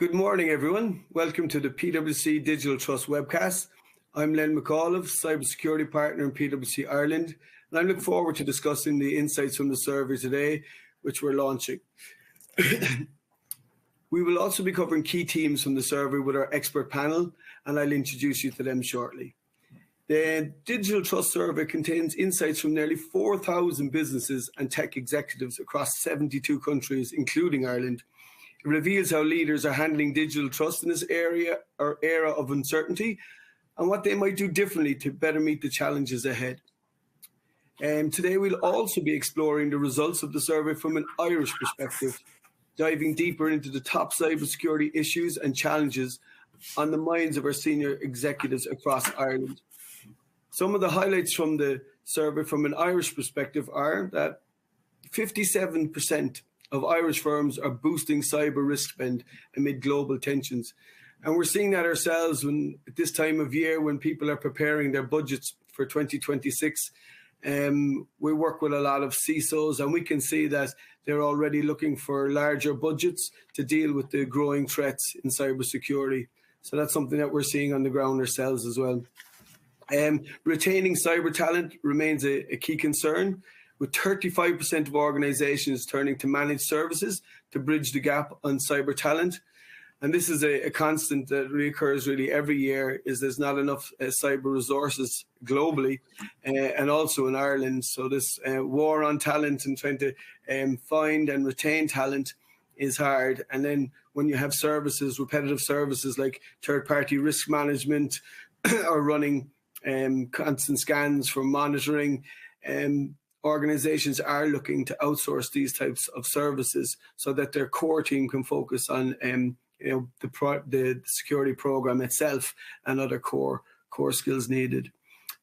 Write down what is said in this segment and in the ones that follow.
Good morning, everyone. Welcome to the PwC Digital Trust webcast. I'm Leonard McAuliffe, Cybersecurity Partner in PwC Ireland, and I look forward to discussing the insights from the survey today, which we're launching. We will also be covering key themes from the survey with our expert panel, and I'll introduce you to them shortly. The Digital Trust Survey contains insights from nearly 4,000 businesses and tech executives across 72 countries, including Ireland. It reveals how leaders are handling digital trust in this area or era of uncertainty and what they might do differently to better meet the challenges ahead. Today, we'll also be exploring the results of the survey from an Irish perspective, diving deeper into the top cybersecurity issues and challenges on the minds of our senior executives across Ireland. Some of the highlights from the survey from an Irish perspective are that 57% of Irish firms are boosting cyber risk spend amid global tensions. And we're seeing that ourselves at this time of year when people are preparing their budgets for 2026. We work with a lot of CISOs and we can see that they're already looking for larger budgets to deal with the growing threats in cybersecurity. So that's something that we're seeing on the ground ourselves as well. Retaining cyber talent remains a key concern, with 35% of organizations turning to managed services to bridge the gap on cyber talent. And this is a constant that reoccurs really every year, is there's not enough cyber resources globally and also in Ireland. So this war on talent and trying to find and retain talent is hard. And then when you have services, repetitive services like third-party risk management or running constant scans for monitoring, organizations are looking to outsource these types of services so that their core team can focus on the security program itself and other core skills needed.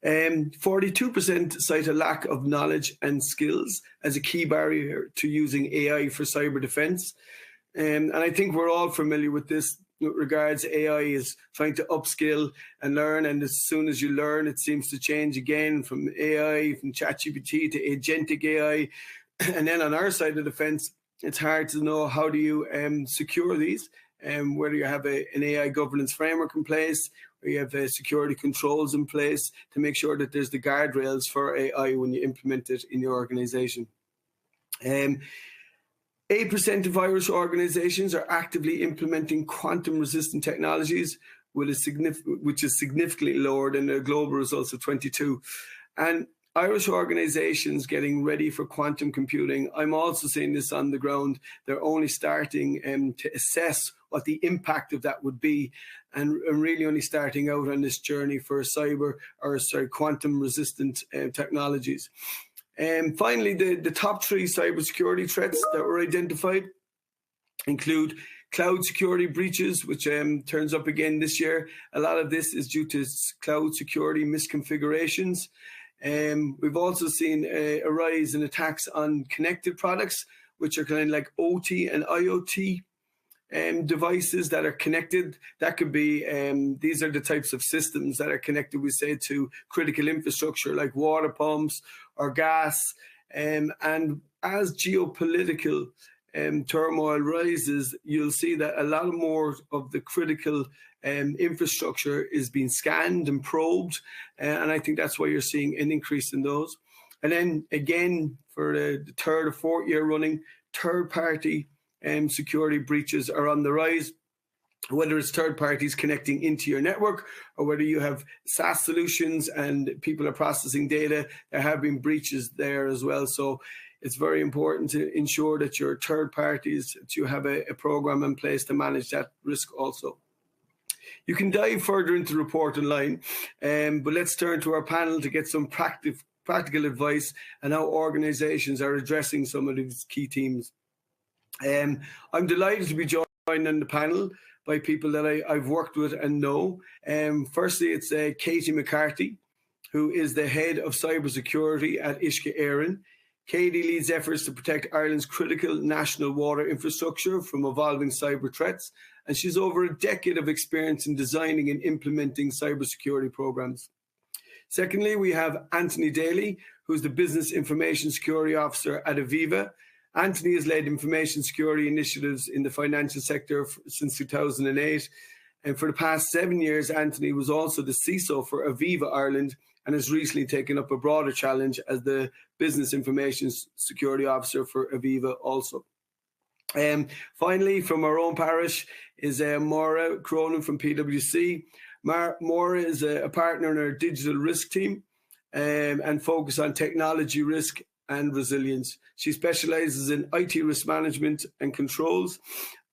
42% cite a lack of knowledge and skills as a key barrier to using AI for cyber defense. And I think we're all familiar with this. With regards, AI is trying to upskill and learn, and as soon as you learn, it seems to change again from AI, from ChatGPT to agentic AI. And then on our side of the fence, it's hard to know how do you secure these, whether you have an AI governance framework in place, or you have security controls in place to make sure that there's the guardrails for AI when you implement it in your organization. 8% of Irish organizations are actively implementing quantum-resistant technologies, which is significantly lower than the global results of 22. And Irish organizations getting ready for quantum computing, I'm also seeing this on the ground. They're only starting to assess what the impact of that would be, and really only starting out on this journey for quantum-resistant technologies. And finally, the top 3 cybersecurity threats that were identified include cloud security breaches, which turns up again this year. A lot of this is due to cloud security misconfigurations. We've also seen a rise in attacks on connected products, which are kind of like OT and IoT devices that are connected. That could be, these are the types of systems that are connected, we say, to critical infrastructure like water pumps or gas. And as geopolitical turmoil rises, you'll see that a lot more of the critical infrastructure is being scanned and probed. And I think that's why you're seeing an increase in those. And then again, for the 3rd or 4th year running, third-party security breaches are on the rise, whether it's third parties connecting into your network or whether you have SaaS solutions and people are processing data. There have been breaches there as well. So it's very important to ensure that your third parties, that you have a program in place to manage that risk also. You can dive further into the report online, but let's turn to our panel to get some practical advice on how organizations are addressing some of these key themes. I'm delighted to be joined on the panel by people that I've worked with and know. Firstly, it's Katie McCarthy, who is the head of cybersecurity at Uisce Éireann. Katie leads efforts to protect Ireland's critical national water infrastructure from evolving cyber threats, and she's over a decade of experience in designing and implementing cybersecurity programs. Secondly, we have Anthony Daly, who's the Business Information Security Officer at Aviva. Anthony has led information security initiatives in the financial sector since 2008. And for the past 7 years, Anthony was also the CISO for Aviva Ireland and has recently taken up a broader challenge as the Business Information Security Officer for Aviva also. Finally, from our own parish is Maura Cronin from PwC. Maura is a partner in our digital risk team and focus on technology risk and resilience. She specializes in IT risk management and controls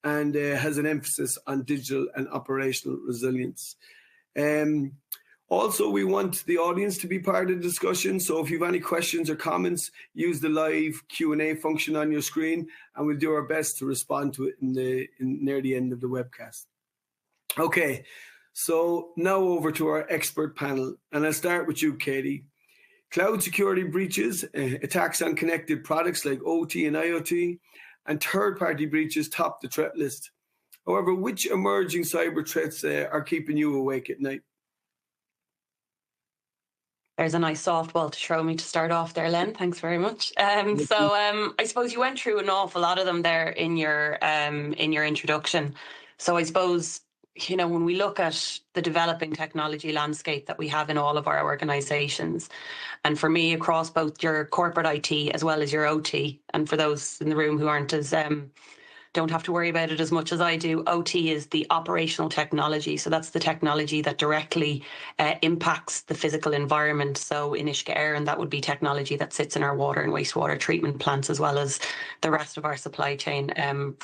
and has an emphasis on digital and operational resilience. Also, we want the audience to be part of the discussion. So if you have any questions or comments, use the live Q&A function on your screen, and we'll do our best to respond to it near the end of the webcast. Okay, so now over to our expert panel, and I'll start with you, Katie. Cloud security breaches, attacks on connected products like OT and IoT, and third-party breaches top the threat list. However, which emerging cyber threats are keeping you awake at night? There's a nice softball to throw me to start off there, Len. Thanks very much. I suppose you went through an awful lot of them there in your introduction. So I suppose, you know, when we look at the developing technology landscape that we have in all of our organizations, and for me, across both your corporate IT as well as your OT, and for those in the room who aren't as don't have to worry about it as much as I do, OT is the operational technology. So that's the technology that directly impacts the physical environment. So in Uisce Éireann, that would be technology that sits in our water and wastewater treatment plants, as well as the rest of our supply chain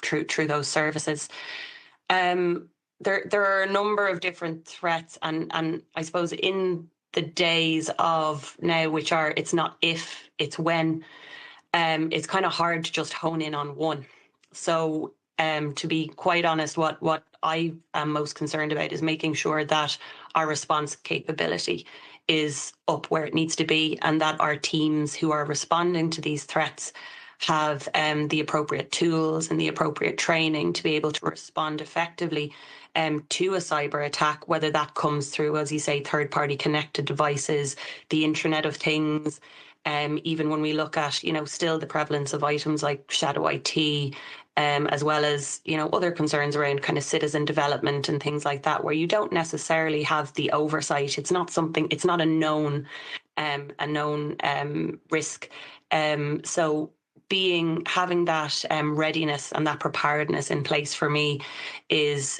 through those services. There are a number of different threats, and I suppose in the days of now, which are, it's not if, it's when, it's kind of hard to just hone in on one. So to be quite honest, what I am most concerned about is making sure that our response capability is up where it needs to be, and that our teams who are responding to these threats have the appropriate tools and the appropriate training to be able to respond effectively to a cyber attack, whether that comes through, as you say, third-party connected devices, the Internet of Things, even when we look at, you know, still the prevalence of items like shadow IT, as well as, you know, other concerns around kind of citizen development and things like that, where you don't necessarily have the oversight. It's not something, it's not a known risk. So having that readiness and that preparedness in place for me is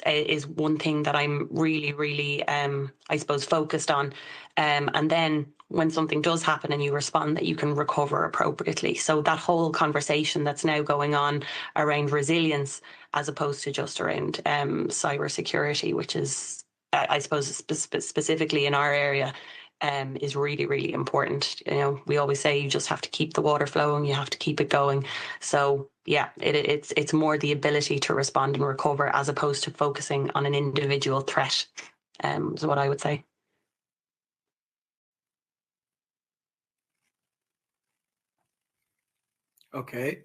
one thing that I'm really I suppose focused on, and then when something does happen and you respond, that you can recover appropriately. So that whole conversation that's now going on around resilience, as opposed to just around cybersecurity, which is, I suppose, specifically in our area, is really important. You know, we always say you just have to keep the water flowing, you have to keep it going. So yeah, it's more the ability to respond and recover, as opposed to focusing on an individual threat, is what I would say. Okay.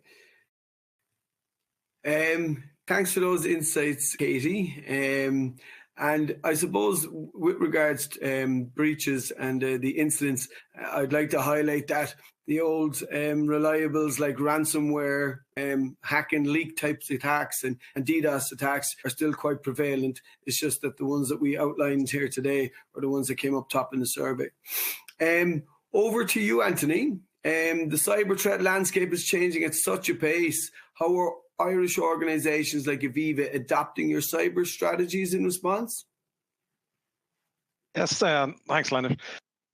Thanks for those insights, Katie. And I suppose with regards to breaches and the incidents, I'd like to highlight that the old reliables like ransomware, hacking, leak types attacks and DDoS attacks are still quite prevalent. It's just that the ones that we outlined here today are the ones that came up top in the survey. Over to you, Anthony. The cyber threat landscape is changing at such a pace. How are Irish organisations like Aviva adapting your cyber strategies in response? Yes, thanks, Leonard.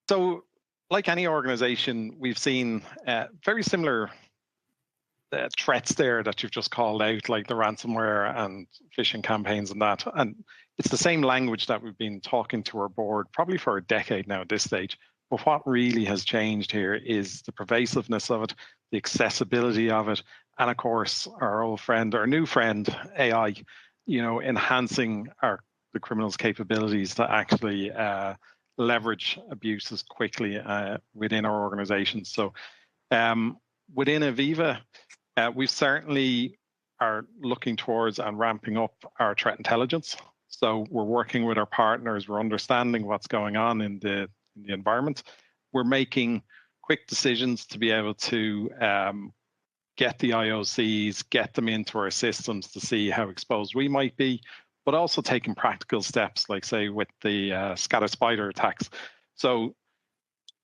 So, like any organisation, we've seen very similar threats there that you've just called out, like the ransomware and phishing campaigns and that. And it's the same language that we've been talking to our board probably for a decade now at this stage. But what really has changed here is the pervasiveness of it, the accessibility of it, and of course, our new friend, AI, you know, enhancing the criminals' capabilities to actually leverage abuses quickly within our organizations. So within Aviva, we certainly are looking towards and ramping up our threat intelligence. So we're working with our partners, we're understanding what's going on in the environment. We're making quick decisions to be able to get the IOCs, get them into our systems to see how exposed we might be, but also taking practical steps, like say with the scatter spider attacks. So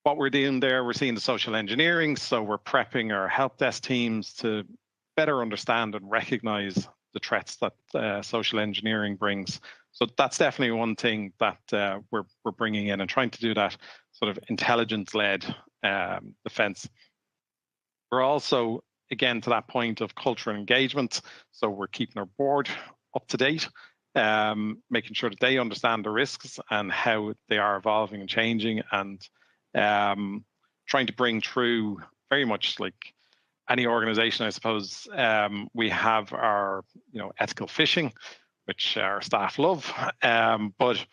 what we're doing there, we're seeing the social engineering. So we're prepping our help desk teams to better understand and recognize the threats that social engineering brings. So that's definitely one thing that we're bringing in and trying to do that sort of intelligence-led defense. We're also, again, to that point of culture and engagement. So we're keeping our board up to date, making sure that they understand the risks and how they are evolving and changing, and trying to bring through very much like any organization, I suppose. We have our, ethical phishing, which our staff love, but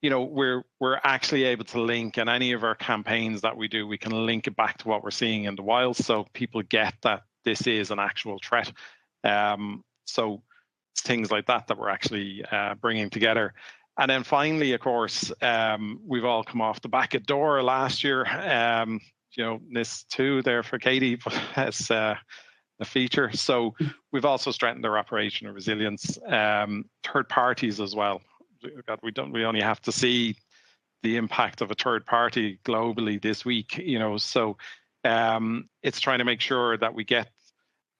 we're actually able to link, in any of our campaigns that we do, we can link it back to what we're seeing in the wild, so people get that this is an actual threat. So it's things like that we're actually bringing together. And then finally, of course, we've all come off the back of door last year. NIS 2 there for Katie as a feature. So we've also strengthened our operational resilience, third parties as well. We only have to see the impact of a third party globally this week, so it's trying to make sure that we get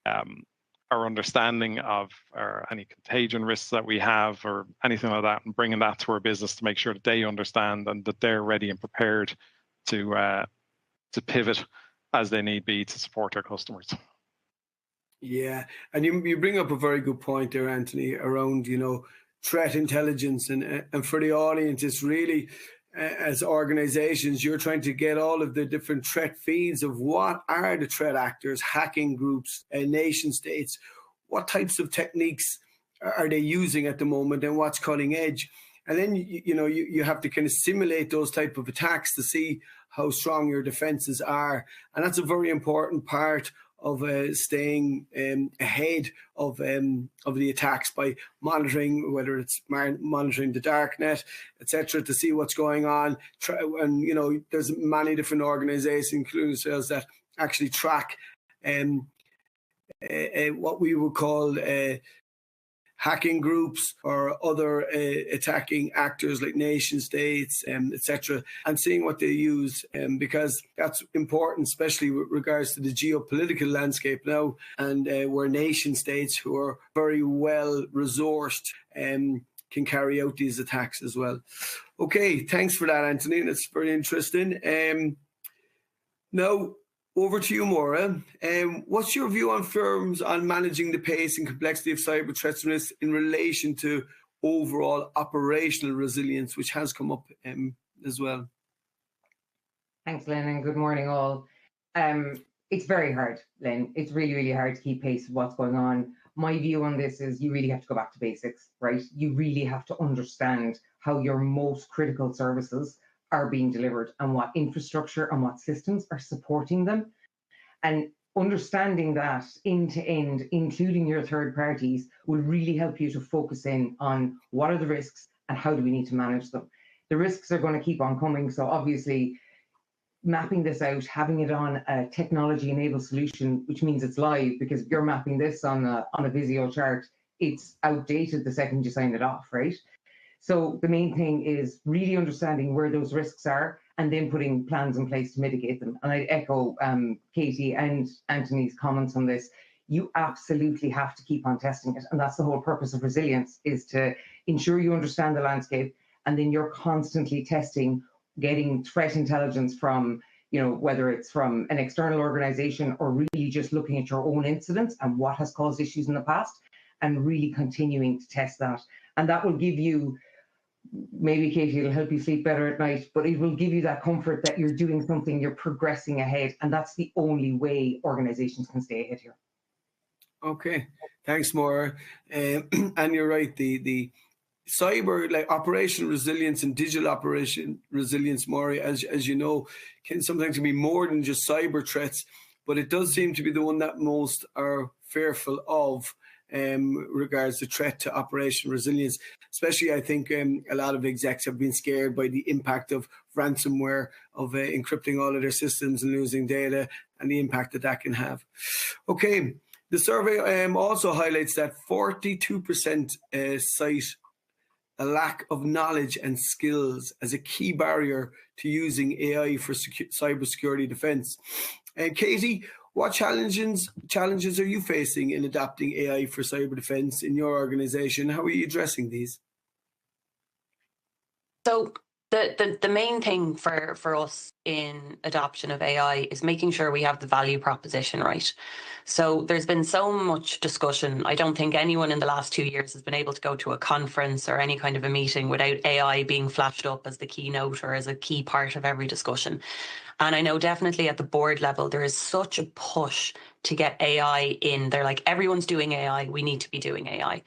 our understanding of any contagion risks that we have or anything like that, and bringing that to our business to make sure that they understand and that they're ready and prepared to pivot as they need be to support their customers. Yeah, and you bring up a very good point there, Anthony, around threat intelligence, and for the audience, it's really as organizations, you're trying to get all of the different threat feeds of what are the threat actors, hacking groups, nation states, what types of techniques are they using at the moment, and what's cutting edge. And then you have to kind of simulate those type of attacks to see how strong your defenses are, and that's a very important part of staying ahead of the attacks by monitoring, whether it's monitoring the darknet, etc., to see what's going on. And there's many different organizations, including ourselves, that actually track what we would call hacking groups or other attacking actors like nation states, etc., and seeing what they use, because that's important, especially with regards to the geopolitical landscape now, and where nation states who are very well resourced can carry out these attacks as well. Okay, thanks for that, Anthony. That's very interesting. Now, over to you, Maura. What's your view on firms on managing the pace and complexity of cyber threats and risks in relation to overall operational resilience, which has come up as well? Thanks, Lynn, and good morning, all. It's very hard, Lynn. It's really, really hard to keep pace with what's going on. My view on this is you really have to go back to basics, right? You really have to understand how your most critical services are being delivered and what infrastructure and what systems are supporting them. And understanding that end to end, including your third parties, will really help you to focus in on what are the risks and how do we need to manage them. The risks are going to keep on coming. So obviously, mapping this out, having it on a technology-enabled solution, which means it's live, because if you're mapping this on a Visio chart, it's outdated the second you sign it off, right? So the main thing is really understanding where those risks are and then putting plans in place to mitigate them. And I echo Katie and Anthony's comments on this. You absolutely have to keep on testing it. And that's the whole purpose of resilience, is to ensure you understand the landscape, and then you're constantly testing, getting threat intelligence from, whether it's from an external organization or really just looking at your own incidents and what has caused issues in the past, and really continuing to test that. And that will give you, maybe Katie, it'll help you sleep better at night, but it will give you that comfort that you're doing something, you're progressing ahead. And that's the only way organizations can stay ahead here. Okay, thanks, Maura. And you're right, the cyber, like operational resilience and digital operation resilience, Maura, as you know, can sometimes be more than just cyber threats, but it does seem to be the one that most are fearful of. Regards to threat to operational resilience, especially I think a lot of execs have been scared by the impact of ransomware, of encrypting all of their systems and losing data, and the impact that can have. Okay, The survey also highlights that 42% cite a lack of knowledge and skills as a key barrier to using AI for cybersecurity defense. And Katie, what challenges are you facing in adapting AI for cyber defense in your organization? How are you addressing these? So the main thing for us in adoption of AI is making sure we have the value proposition right. So there's been so much discussion. I don't think anyone in the last 2 years has been able to go to a conference or any kind of a meeting without AI being flashed up as the keynote or as a key part of every discussion. And I know definitely at the board level, there is such a push to get AI in. They're like, everyone's doing AI, we need to be doing AI.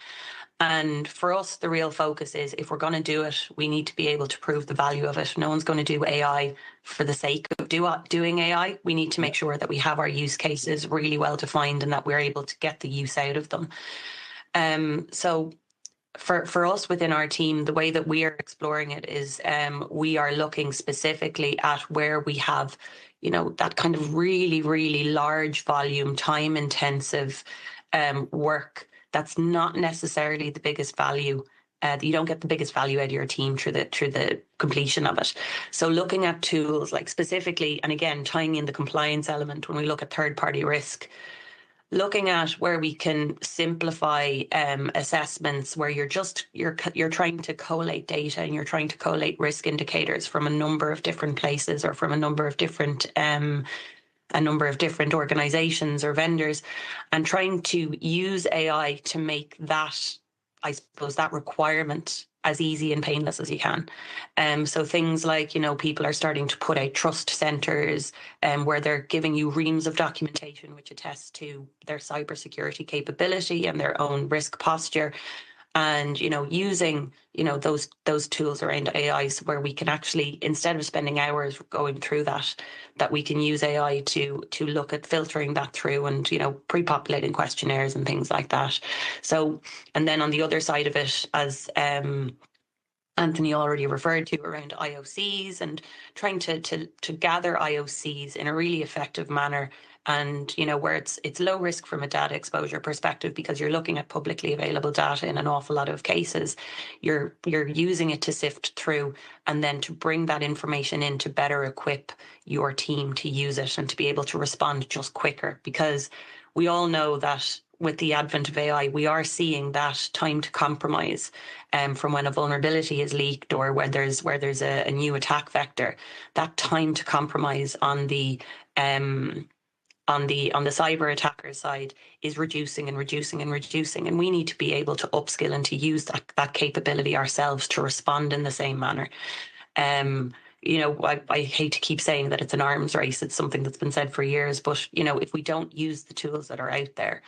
And for us, the real focus is if we're going to do it, we need to be able to prove the value of it. No one's going to do AI for the sake of doing AI. We need to make sure that we have our use cases really well defined and that we're able to get the use out of them. So for us within our team, the way that we are exploring it is we are looking specifically at where we have, that kind of really, really large volume, time intensive work that's not necessarily the biggest value. You don't get the biggest value out of your team through the completion of it. So looking at tools like specifically, and again, tying in the compliance element when we look at third-party risk, looking at where we can simplify assessments where you're trying to collate data and you're trying to collate risk indicators from a number of different places or from a number of different organizations or vendors, and trying to use AI to make that, I suppose, that requirement as easy and painless as you can. So things like, people are starting to put out trust centers where they're giving you reams of documentation which attests to their cybersecurity capability and their own risk posture. And, using, those tools around AI where we can actually, instead of spending hours going through that we can use AI to look at filtering that through and, pre-populating questionnaires and things like that. So, and then on the other side of it, as Anthony already referred to, around IOCs and trying to gather IOCs in a really effective manner, and where it's low risk from a data exposure perspective because you're looking at publicly available data in an awful lot of cases. You're using it to sift through and then to bring that information in to better equip your team to use it and to be able to respond just quicker, because we all know that with the advent of AI, we are seeing that time to compromise from when a vulnerability is leaked or where there's a new attack vector. That time to compromise on the cyber attacker side is reducing and reducing and reducing, and we need to be able to upskill and to use that capability ourselves to respond in the same manner. I hate to keep saying that it's an arms race. It's something that's been said for years, but if we don't use the tools that are out there,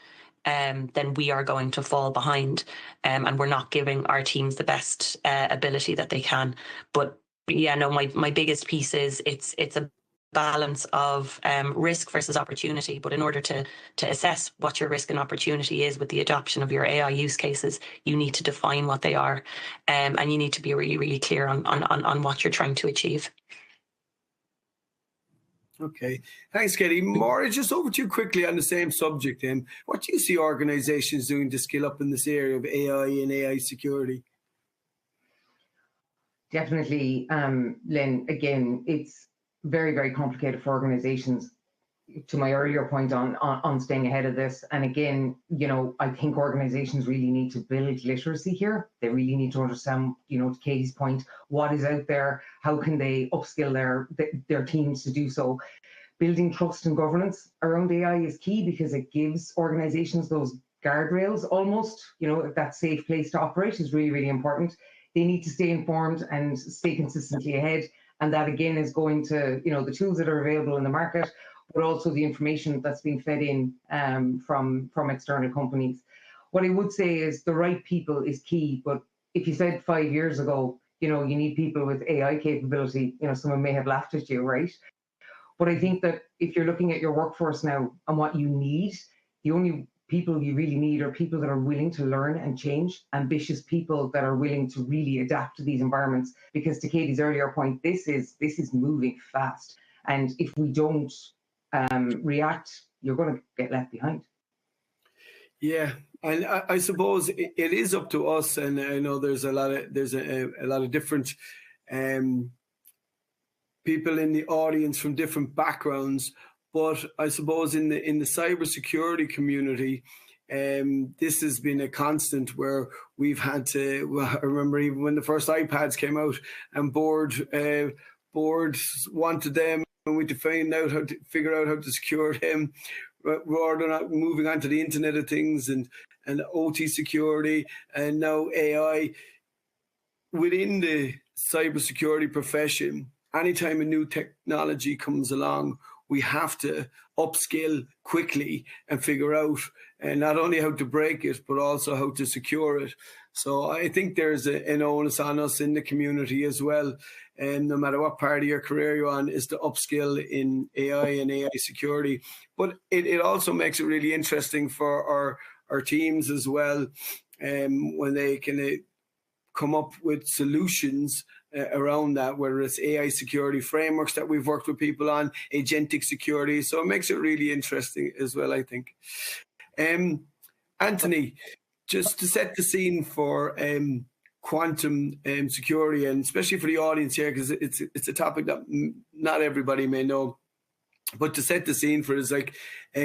then we are going to fall behind, and we're not giving our teams the best ability that they can. But yeah, no, my biggest piece is it's a balance of risk versus opportunity. But in order to assess what your risk and opportunity is with the adoption of your AI use cases, you need to define what they are, and you need to be really, really clear on what you're trying to achieve. Okay, thanks, Katie. Maura, just over to you quickly on the same subject. What do you see organizations doing to skill up in this area of AI and AI security? Definitely, Lynn, again, it's very, very complicated for organizations. To my earlier point on staying ahead of this, and again, I think organizations really need to build literacy here. They really need to understand, to Katie's point, what is out there, how can they upskill their teams to do so. Building trust and governance around AI is key because it gives organizations those guardrails almost, that safe place to operate is really, really important. They need to stay informed and stay consistently ahead. And that again is going to, the tools that are available in the market, but also the information that's being fed in from external companies. What I would say is the right people is key, but if you said 5 years ago, you need people with AI capability, someone may have laughed at you, right? But I think that if you're looking at your workforce now and what you need, the only people you really need are people that are willing to learn and change, ambitious people that are willing to really adapt to these environments. Because to Katie's earlier point, this is moving fast. And if we don't react, you're going to get left behind. Yeah, and I suppose it is up to us, and I know there's a lot of different people in the audience from different backgrounds, but I suppose in the cybersecurity community, this has been a constant where we've had to. Well, I remember even when the first iPads came out, and boards wanted them, and we had to figure out how to secure them. Rather than moving on to the Internet of Things and OT security, and now AI. Within the cybersecurity profession, anytime a new technology comes along, we have to upskill quickly and figure out not only how to break it, but also how to secure it. So I think there's an onus on us in the community as well, and no matter what part of your career you're on, is to upskill in AI and AI security. But it also makes it really interesting for our teams as well, when they can come up with solutions around that, whether it's AI security frameworks that we've worked with people on, agentic security. So it makes it really interesting as well, I think. Anthony, just to set the scene for quantum security, and especially for the audience here, because it's a topic that not everybody may know. But to set the scene for it is like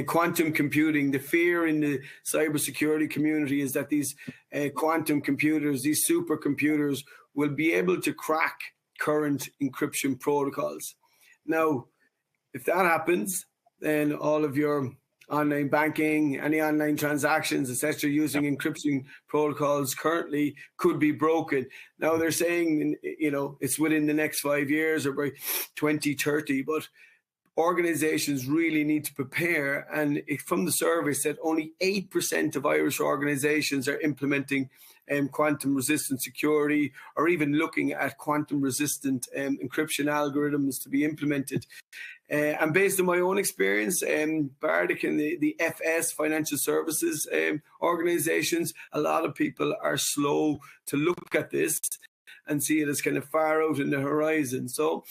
quantum computing. The fear in the cybersecurity community is that these quantum computers, these supercomputers, will be able to crack current encryption protocols. Now, if that happens, then all of your online banking, any online transactions, etc., using encryption protocols currently could be broken. Now they're saying, it's within the next 5 years or by 2030, but organizations really need to prepare. And from the survey said only 8% of Irish organizations are implementing quantum resistant security, or even looking at quantum resistant encryption algorithms to be implemented. And based on my own experience, Bardic and the FS, financial services organizations, a lot of people are slow to look at this and see it as kind of far out in the horizon. So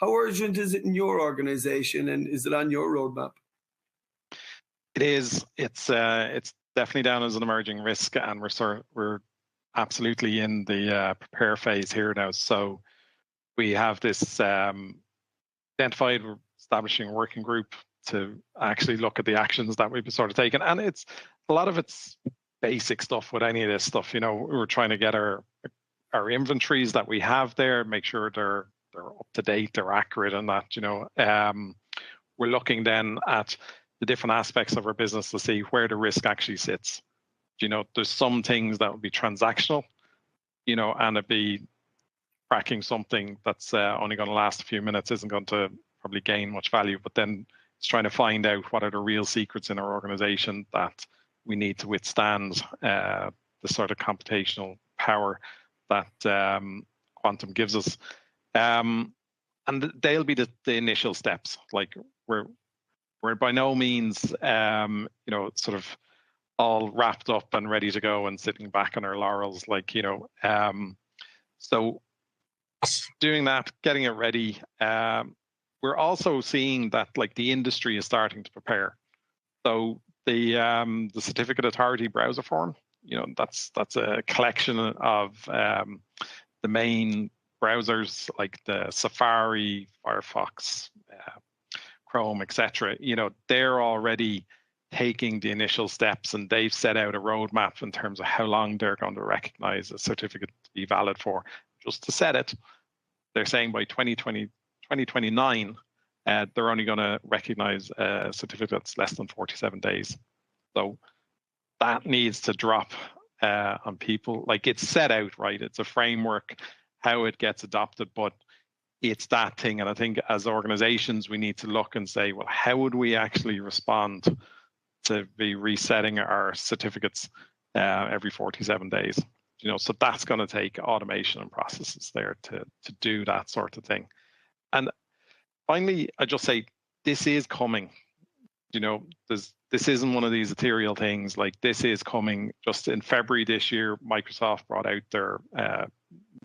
how urgent is it in your organization, and is it on your roadmap? It is. It's definitely down as an emerging risk, and we're absolutely in the prepare phase here now. So we have this identified. We're establishing a working group to actually look at the actions that we've sort of taken, and it's a lot of it's basic stuff with any of this stuff. We're trying to get our inventories that we have there, make sure they're up to date, they're accurate, and that we're looking then at the different aspects of our business to see where the risk actually sits. There's some things that would be transactional, and it'd be cracking something that's only going to last a few minutes, isn't going to probably gain much value. But then it's trying to find out what are the real secrets in our organization that we need to withstand the sort of computational power that quantum gives us. And they'll be the initial steps. Like we're by no means, sort of all wrapped up and ready to go and sitting back on our laurels, so doing that, getting it ready. We're also seeing that the industry is starting to prepare. So the certificate authority browser form, that's a collection of the main browsers like the Safari, Firefox, Chrome, etc. They're already taking the initial steps, and they've set out a roadmap in terms of how long they're going to recognize a certificate to be valid for. Just to set it, they're saying by 2029, they're only going to recognize a certificate that's less than 47 days. So that needs to drop on people. It's set out, right? It's a framework, how it gets adopted, but it's that thing. And I think as organizations, we need to look and say, well, how would we actually respond to be resetting our certificates every 47 days? So that's going to take automation and processes there to do that sort of thing. And finally, I just say this is coming. This isn't one of these ethereal things. This is coming. Just in February this year, Microsoft brought out their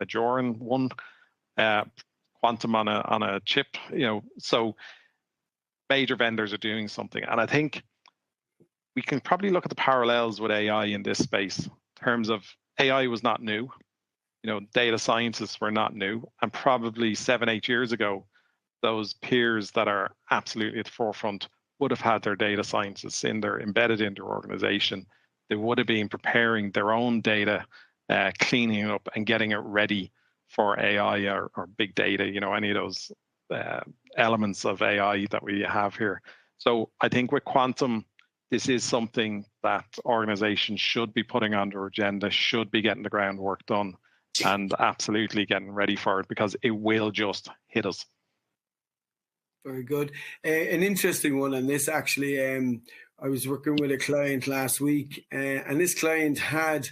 Majoran one, quantum on a chip. So major vendors are doing something, and I think we can probably look at the parallels with AI in this space in terms of AI was not new. Data scientists were not new. And probably 7-8 years ago, those peers that are absolutely at the forefront would have had their data scientists embedded in their organization. They would have been preparing their own data, cleaning it up and getting it ready for AI or big data, any of those elements of AI that we have here. So I think with quantum, this is something that organizations should be putting on their agenda, should be getting the groundwork done, and absolutely getting ready for it, because it will just hit us. Very good. An interesting one on this, actually. I was working with a client last week, and this client had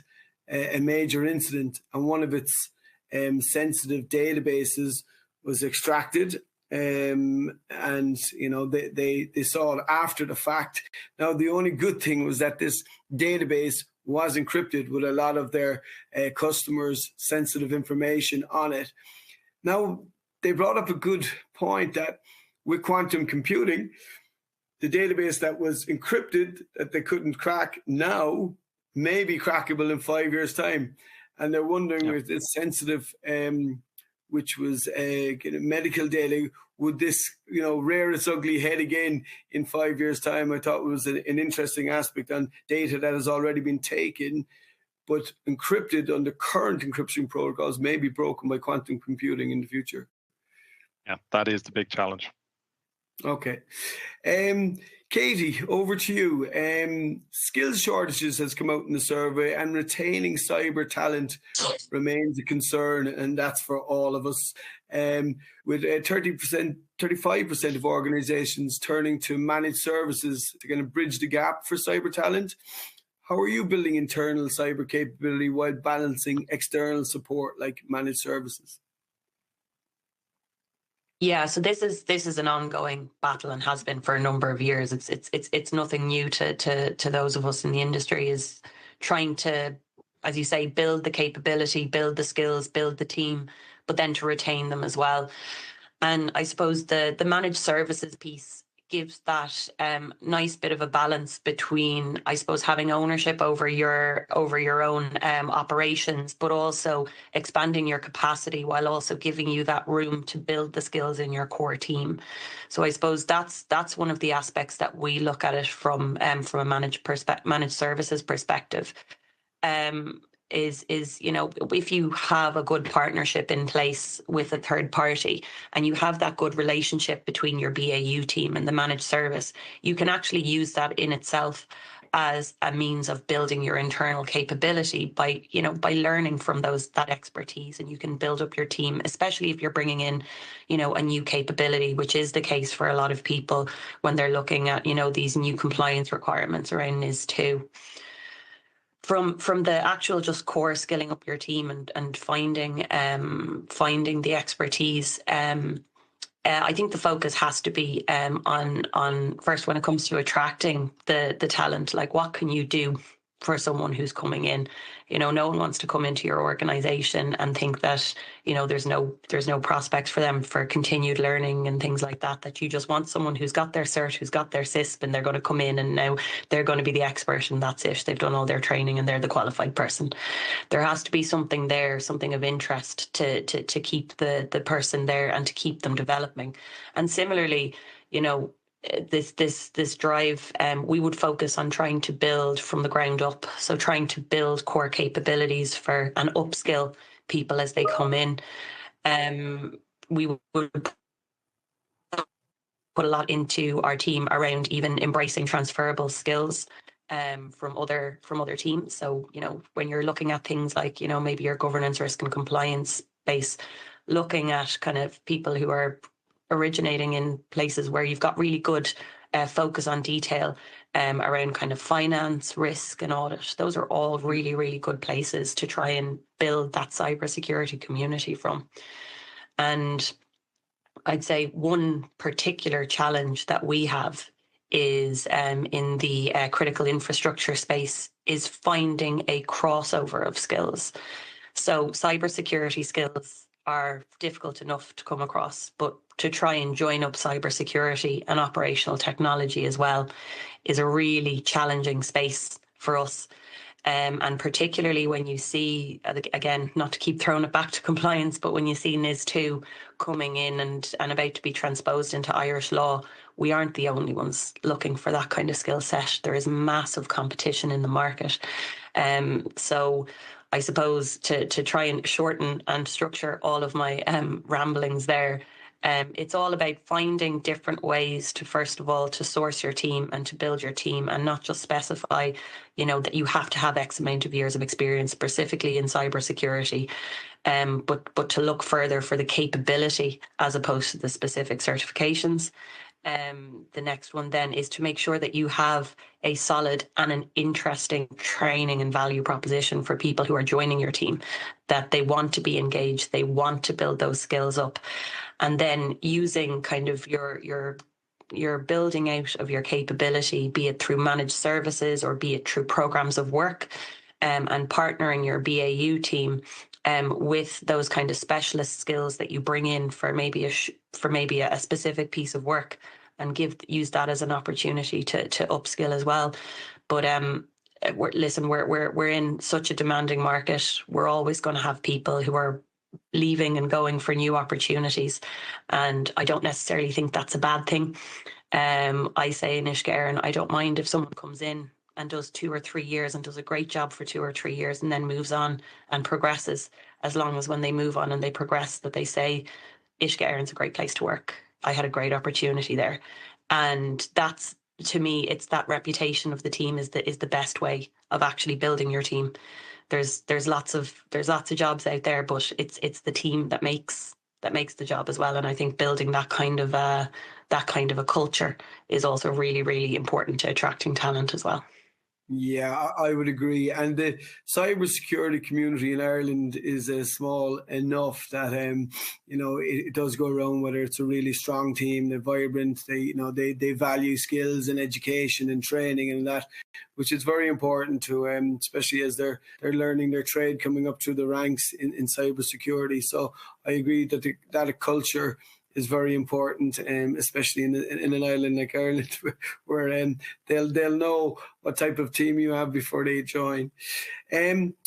a major incident, and one of its sensitive databases was extracted. And they saw it after the fact. Now, the only good thing was that this database was encrypted with a lot of their customers' sensitive information on it. Now, they brought up a good point that with quantum computing, the database that was encrypted that they couldn't crack now may be crackable in 5 years' time. And they're wondering if it's sensitive, which was medical data, would this rear its ugly head again in 5 years' time? I thought it was an interesting aspect on data that has already been taken, but encrypted under current encryption protocols may be broken by quantum computing in the future. Yeah, that is the big challenge. Okay. Katie, over to you. Skills shortages has come out in the survey, and retaining cyber talent remains a concern, and that's for all of us. With 35% of organizations turning to managed services to kind of bridge the gap for cyber talent. How are you building internal cyber capability while balancing external support like managed services? Yeah, so this is an ongoing battle and has been for a number of years. It's nothing new to those of us in the industry, is trying to, as you say, build the capability, build the skills, build the team, but then to retain them as well. And I suppose the managed services piece gives that nice bit of a balance between, I suppose, having ownership over your own operations, but also expanding your capacity while also giving you that room to build the skills in your core team. So I suppose that's one of the aspects that we look at it from a managed services perspective. Is if you have a good partnership in place with a third party and you have that good relationship between your BAU team and the managed service, you can actually use that in itself as a means of building your internal capability by learning from that expertise, and you can build up your team, especially if you're bringing in, a new capability, which is the case for a lot of people when they're looking at, these new compliance requirements around NIS2. From the actual just core skilling up your team and finding the expertise, I think the focus has to be on first, when it comes to attracting the talent, like what can you do for someone who's coming in? No one wants to come into your organization and think that, there's no prospects for them for continued learning and things like that, that you just want someone who's got their cert, who's got their CISP, and they're going to come in and now they're going to be the expert and that's it. They've done all their training and they're the qualified person. There has to be something there, something of interest to keep the person there and to keep them developing. And similarly, this drive, we would focus on trying to build from the ground up. So trying to build core capabilities for and upskill people as they come in. We would put a lot into our team around even embracing transferable skills from other teams. So, when you're looking at things like, maybe your governance, risk and compliance base, looking at kind of people who are originating in places where you've got really good focus on detail around kind of finance, risk and audit. Those are all really, really good places to try and build that cybersecurity community from. And I'd say one particular challenge that we have is in the critical infrastructure space is finding a crossover of skills. So cybersecurity skills are difficult enough to come across, but to try and join up cybersecurity and operational technology as well is a really challenging space for us. And particularly when you see, again, not to keep throwing it back to compliance, but when you see NIS2 coming in and about to be transposed into Irish law, we aren't the only ones looking for that kind of skill set. There is massive competition in the market. So I suppose to try and shorten and structure all of my ramblings there, it's all about finding different ways to, first of all, to source your team and to build your team, and not just specify, that you have to have X amount of years of experience specifically in cybersecurity, but to look further for the capability as opposed to the specific certifications. The next one then is to make sure that you have a solid and an interesting training and value proposition for people who are joining your team, that they want to be engaged, they want to build those skills up, and then using kind of your building out of your capability, be it through managed services or be it through programs of work, and partnering your BAU team with those kind of specialist skills that you bring in for maybe a specific piece of work, and use that as an opportunity to upskill as well. But we're in such a demanding market. We're always going to have people who are leaving and going for new opportunities, and I don't necessarily think that's a bad thing. I say in Ishgaren, I don't mind if someone comes in and does 2 or 3 years and does a great job for 2 or 3 years and then moves on and progresses, as long as when they move on and they progress that they say, Ishgaren's a great place to work. I had a great opportunity there. And that's, to me, it's that reputation of the team is the best way of actually building your team. There's lots of jobs out there, but it's the team that makes the job as well. And I think building that kind of a culture is also really, really important to attracting talent as well. Yeah, I would agree. And the cybersecurity community in Ireland is small enough that it does go around, whether it's a really strong team, they're vibrant, they value skills and education and training and that, which is very important to especially as they're learning their trade coming up through the ranks in cybersecurity. So I agree that a culture is very important, especially in an island like Ireland, where they'll know what type of team you have before they join.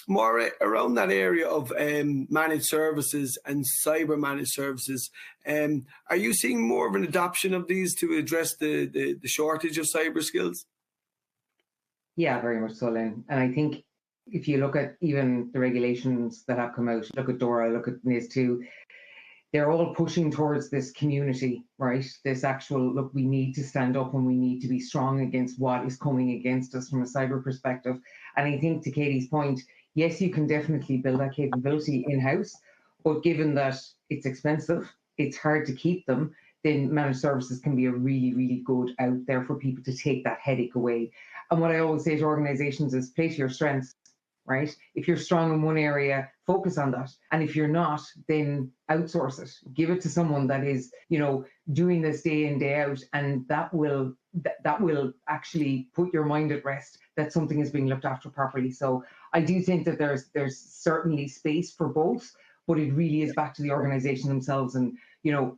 More around that area of managed services and cyber managed services, are you seeing more of an adoption of these to address the shortage of cyber skills? Yeah, very much so, Lynn. And I think if you look at even the regulations that have come out, look at DORA, look at NIS2, they're all pushing towards this community, right? This actual, look, we need to stand up and we need to be strong against what is coming against us from a cyber perspective. And I think to Katie's point, yes, you can definitely build that capability in-house, but given that it's expensive, it's hard to keep them, then managed services can be a really, really good out there for people to take that headache away. And what I always say to organizations is play to your strengths, right? If you're strong in one area, focus on that. And if you're not, then outsource it. Give it to someone that is, doing this day in, day out, and that will actually put your mind at rest that something is being looked after properly. So I do think that there's certainly space for both, but it really is back to the organization themselves and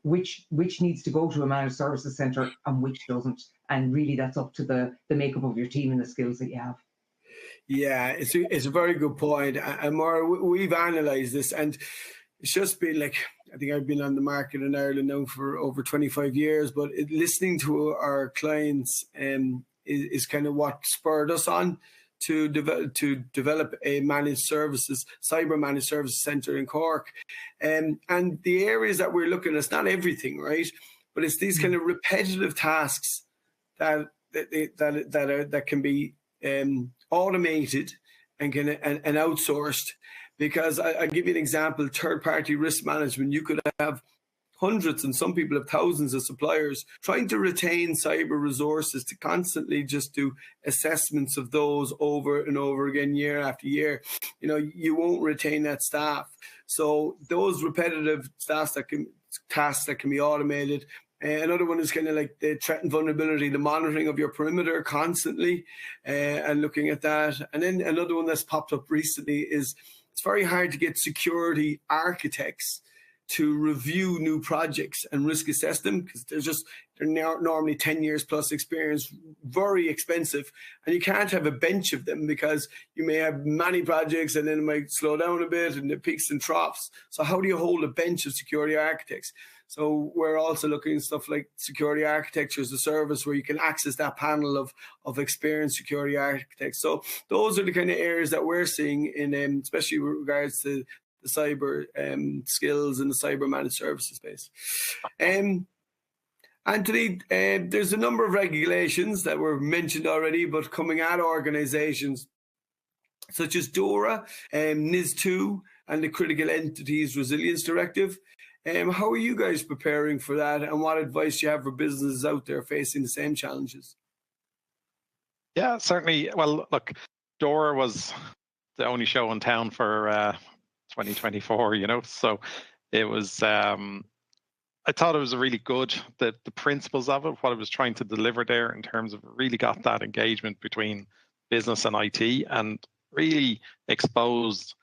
which needs to go to a managed services center and which doesn't. And really that's up to the makeup of your team and the skills that you have. Yeah, it's a very good point. And Maura, we've analysed this, and it's just been like, I think I've been on the market in Ireland now for over 25 years, but listening to our clients is kind of what spurred us on to develop a cyber managed services centre in Cork. And the areas that we're looking at, it's not everything, right? But it's these kind of repetitive tasks that can be automated and outsourced. Because I'll give you an example, third-party risk management. You could have hundreds, and some people have thousands of suppliers trying to retain cyber resources to constantly just do assessments of those over and over again, year after year. You won't retain that staff. So those repetitive tasks that can be automated. Another one is kind of like the threat and vulnerability, the monitoring of your perimeter constantly, and looking at that. And then another one that's popped up recently is it's very hard to get security architects to review new projects and risk assess them, because they're normally 10 years plus experience, very expensive, and you can't have a bench of them because you may have many projects and then it might slow down a bit and the peaks and troughs. So how do you hold a bench of security architects? So we're also looking at stuff like security architecture as a service, where you can access that panel of experienced security architects. So those are the kind of areas that we're seeing in, especially with regards to the cyber skills and the cyber managed services space. Anthony, there's a number of regulations that were mentioned already, but coming at organizations such as DORA, NIS2, and the Critical Entities Resilience Directive. How are you guys preparing for that, and what advice do you have for businesses out there facing the same challenges? Yeah, certainly. Well, look, DORA was the only show in town for 2024, so it was, I thought it was really good, that the principles of it, what it was trying to deliver there in terms of really got that engagement between business and IT, and really exposed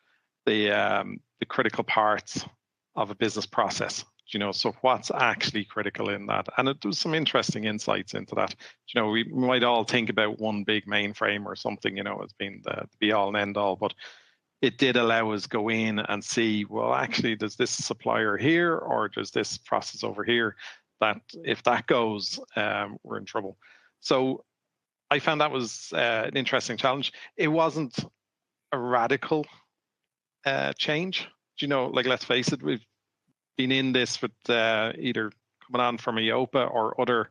the critical parts of a business process, so what's actually critical in that. And it was some interesting insights into that. We might all think about one big mainframe or something, as being the be all and end all, but it did allow us go in and see, well, actually, there's this supplier here, or there's this process over here, that if that goes, we're in trouble. So I found that was an interesting challenge. It wasn't a radical change. Like, let's face it, we've been in this with either coming on from EIOPA or other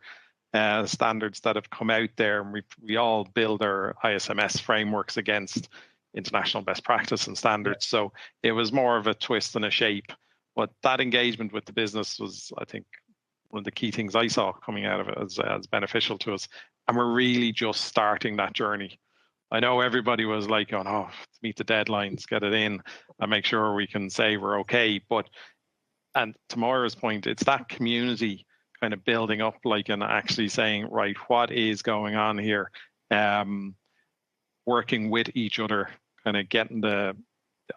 standards that have come out there, and we all build our ISMS frameworks against international best practice and standards. So it was more of a twist and a shape. But that engagement with the business was, I think, one of the key things I saw coming out of it as beneficial to us. And we're really just starting that journey. I know everybody was like, oh no, meet the deadlines, get it in, and make sure we can say we're okay. But, and to Moira's point, it's that community kind of building up, like, and actually saying, right, what is going on here? Working with each other, kind of getting the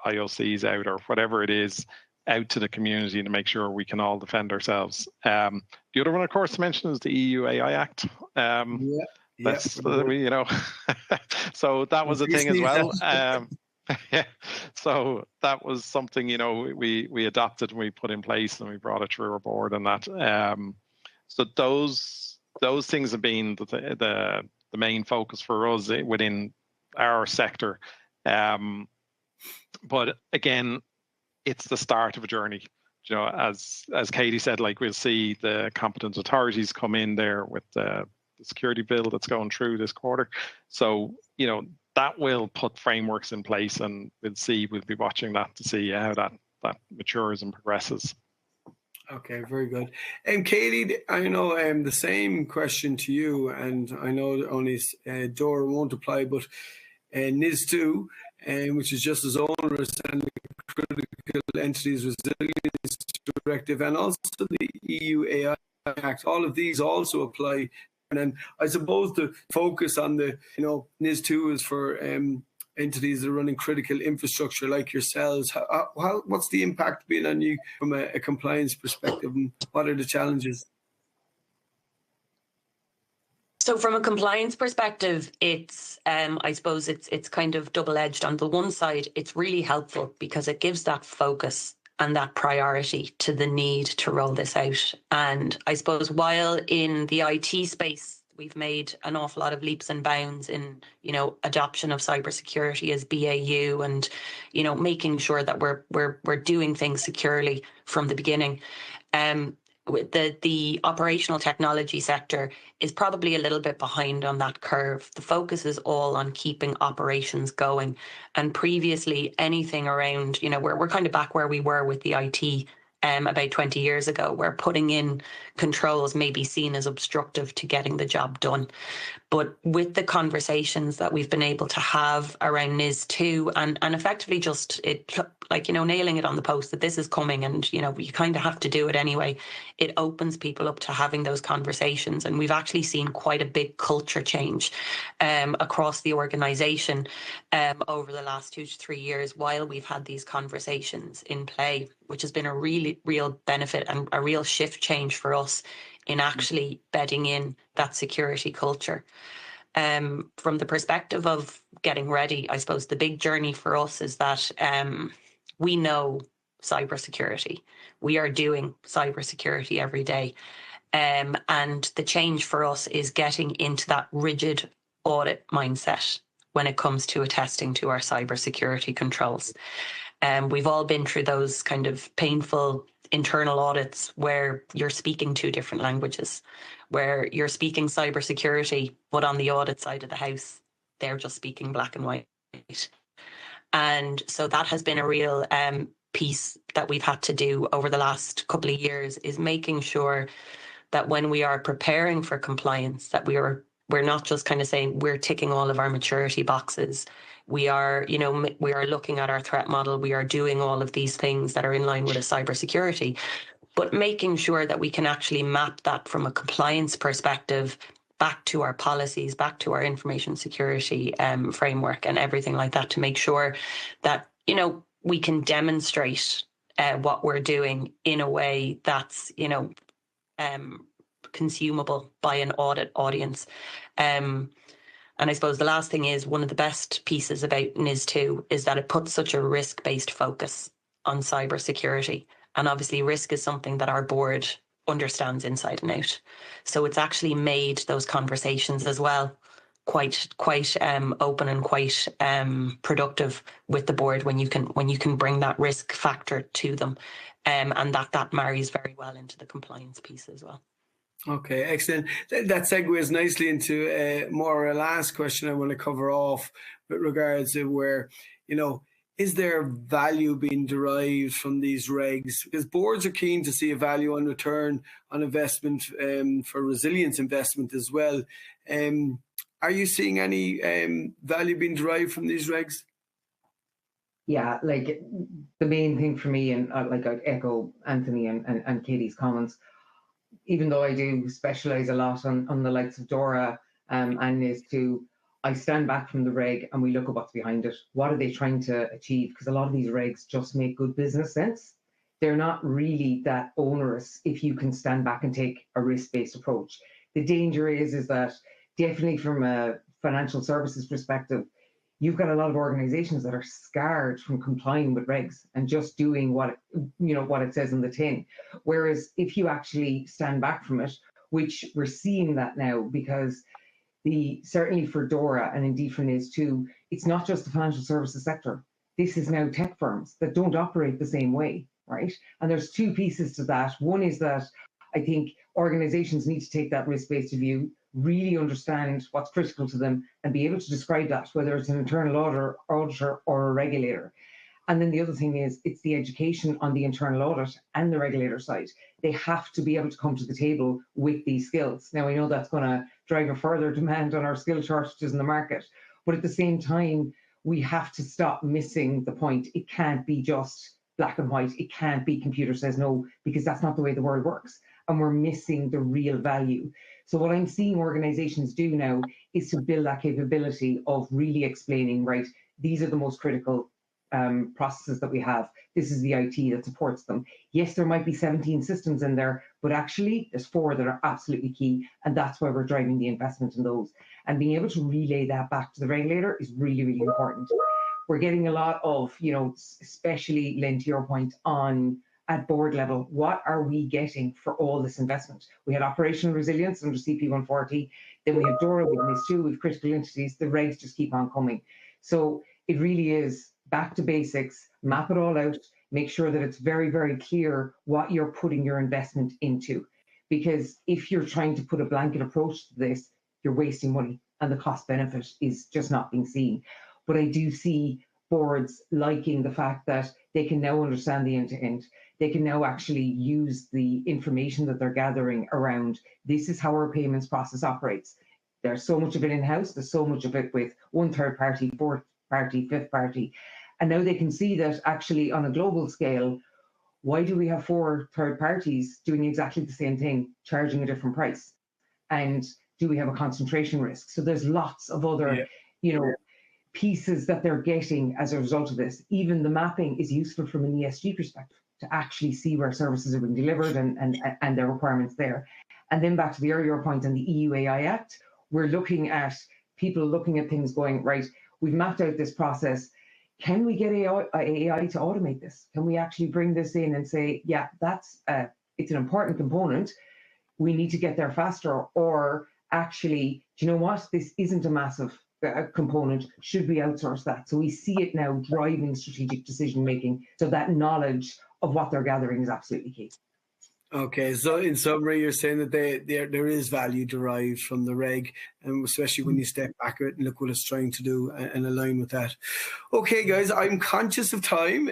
IOCs out, or whatever it is, out to the community to make sure we can all defend ourselves. The other one, of course, to mention is the EU AI Act. That's so that was a thing as well. Yeah, so that was something we adopted and we put in place, and we brought it through our board and that. So those things have been the main focus for us within our sector. But again, it's the start of a journey. As Katie said, like, we'll see the competent authorities come in there with the security bill that's going through this quarter. So, that will put frameworks in place, and we'll be watching that to see how that matures and progresses. Okay, very good. And Katie, I know the same question to you, and I know only DORA won't apply, but NIS2, which is just as onerous, and the Critical Entities Resilience Directive, and also the EU AI Act, all of these also apply. And then I suppose the focus on the, NIS2 is for entities that are running critical infrastructure like yourselves. What's the impact been on you from a compliance perspective, and what are the challenges? So from a compliance perspective, it's I suppose it's kind of double-edged. On the one side, it's really helpful because it gives that focus and that priority to the need to roll this out. And I suppose while in the IT space, we've made an awful lot of leaps and bounds in, adoption of cybersecurity as BAU, and, making sure that we're doing things securely from the beginning. With the operational technology sector is probably a little bit behind on that curve. The focus is all on keeping operations going. And previously, anything around, we're kind of back where we were with the IT about 20 years ago, where putting in controls may be seen as obstructive to getting the job done. But with the conversations that we've been able to have around NIS2 and effectively just nailing it on the post that this is coming, and, you kind of have to do it anyway, it opens people up to having those conversations. And we've actually seen quite a big culture change across the organization. over the last 2 to 3 years while we've had these conversations in play, which has been a really real benefit and a real shift change for us in actually bedding in that security culture. From the perspective of getting ready, I suppose the big journey for us is that we know cybersecurity. We are doing cybersecurity every day. And the change for us is getting into that rigid audit mindset when it comes to attesting to our cybersecurity controls. We've all been through those kind of painful internal audits where you're speaking two different languages, where you're speaking cybersecurity, but on the audit side of the house, they're just speaking black and white. And so that has been a real piece that we've had to do over the last couple of years, is making sure that when we are preparing for compliance, that we're not just kind of saying we're ticking all of our maturity boxes. We are, we are looking at our threat model. We are doing all of these things that are in line with a cybersecurity, but making sure that we can actually map that from a compliance perspective back to our policies, back to our information security framework and everything like that, to make sure that, we can demonstrate what we're doing in a way that's, consumable by an audit audience. And I suppose the last thing is, one of the best pieces about NIS2 is that it puts such a risk-based focus on cybersecurity. And obviously risk is something that our board understands inside and out. So it's actually made those conversations as well quite open and quite productive with the board when you can bring that risk factor to them. And that marries very well into the compliance piece as well. Okay, excellent. That segues nicely into more a last question I want to cover off with regards to where, is there value being derived from these regs? Because boards are keen to see a value on return on investment for resilience investment as well. Are you seeing any value being derived from these regs? Yeah, like the main thing for me, and I'd echo Anthony and Katie's comments, even though I do specialize a lot on the likes of DORA and NIS2, I stand back from the reg and we look at what's behind it. What are they trying to achieve? Because a lot of these regs just make good business sense. They're not really that onerous if you can stand back and take a risk-based approach. The danger is that definitely from a financial services perspective, you've got a lot of organizations that are scarred from complying with regs and just doing what it says in the tin. Whereas if you actually stand back from it, which we're seeing that now, because certainly for DORA and indeed for NIS2, it's not just the financial services sector. This is now tech firms that don't operate the same way, right? And there's two pieces to that. One is that I think organizations need to take that risk-based view, really understand what's critical to them and be able to describe that, whether it's an internal auditor or a regulator. And then the other thing is, it's the education on the internal audit and the regulator side. They have to be able to come to the table with these skills. Now, I know that's going to drive a further demand on our skill shortages in the market, but at the same time, we have to stop missing the point. It can't be just black and white. It can't be computer says no, because that's not the way the world works. And we're missing the real value. So what I'm seeing organizations do now is to build that capability of really explaining, right, these are the most critical processes that we have. This is the IT that supports them. Yes, there might be 17 systems in there, but actually there's 4 that are absolutely key. And that's why we're driving the investment in those. And being able to relay that back to the regulator is really, really important. We're getting a lot of, especially, Lynn, to your point, at board level, what are we getting for all this investment? We had operational resilience under CP 140, then we have DORA, we have NIS2, we have critical entities, the regs just keep on coming. So it really is back to basics, map it all out, make sure that it's very, very clear what you're putting your investment into. Because if you're trying to put a blanket approach to this, you're wasting money and the cost benefit is just not being seen. But I do see boards liking the fact that they can now understand the end-to-end. They can now actually use the information that they're gathering around, this is how our payments process operates. There's so much of it in-house, there's so much of it with one third party, fourth party, fifth party. And now they can see that actually on a global scale, why do we have 4 third parties doing exactly the same thing, charging a different price? And do we have a concentration risk? So there's lots of other, pieces that they're getting as a result of this. Even the mapping is useful from an ESG perspective to actually see where services are being delivered and their requirements there. And then back to the earlier point on the EU AI Act, we're looking at people looking at things going, right, we've mapped out this process. Can we get AI to automate this? Can we actually bring this in and say, yeah, that's it's an important component. We need to get there faster. Or actually, do you know what? This isn't a massive component. Should we outsource that? So we see it now driving strategic decision making. So that knowledge of what they're gathering is absolutely key. Okay, so in summary, you're saying that there is value derived from the reg, and especially when you step back at it and look what it's trying to do and align with that. Okay, guys, I'm conscious of time.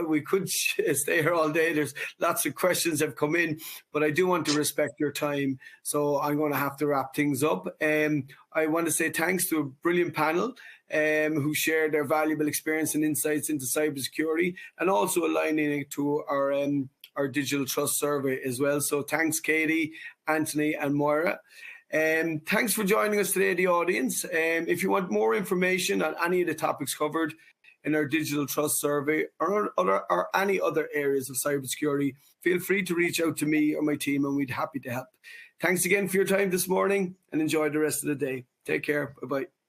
We could stay here all day. There's lots of questions have come in, but I do want to respect your time, so I'm going to have to wrap things up. I want to say thanks to a brilliant panel who shared their valuable experience and insights into cybersecurity, and also aligning it to our digital trust survey as well. So thanks, Katie, Anthony, and Moira. Thanks for joining us today, the audience. If you want more information on any of the topics covered in our digital trust survey or any other areas of cybersecurity, feel free to reach out to me or my team, and we'd be happy to help. Thanks again for your time this morning, and enjoy the rest of the day. Take care. Bye-bye.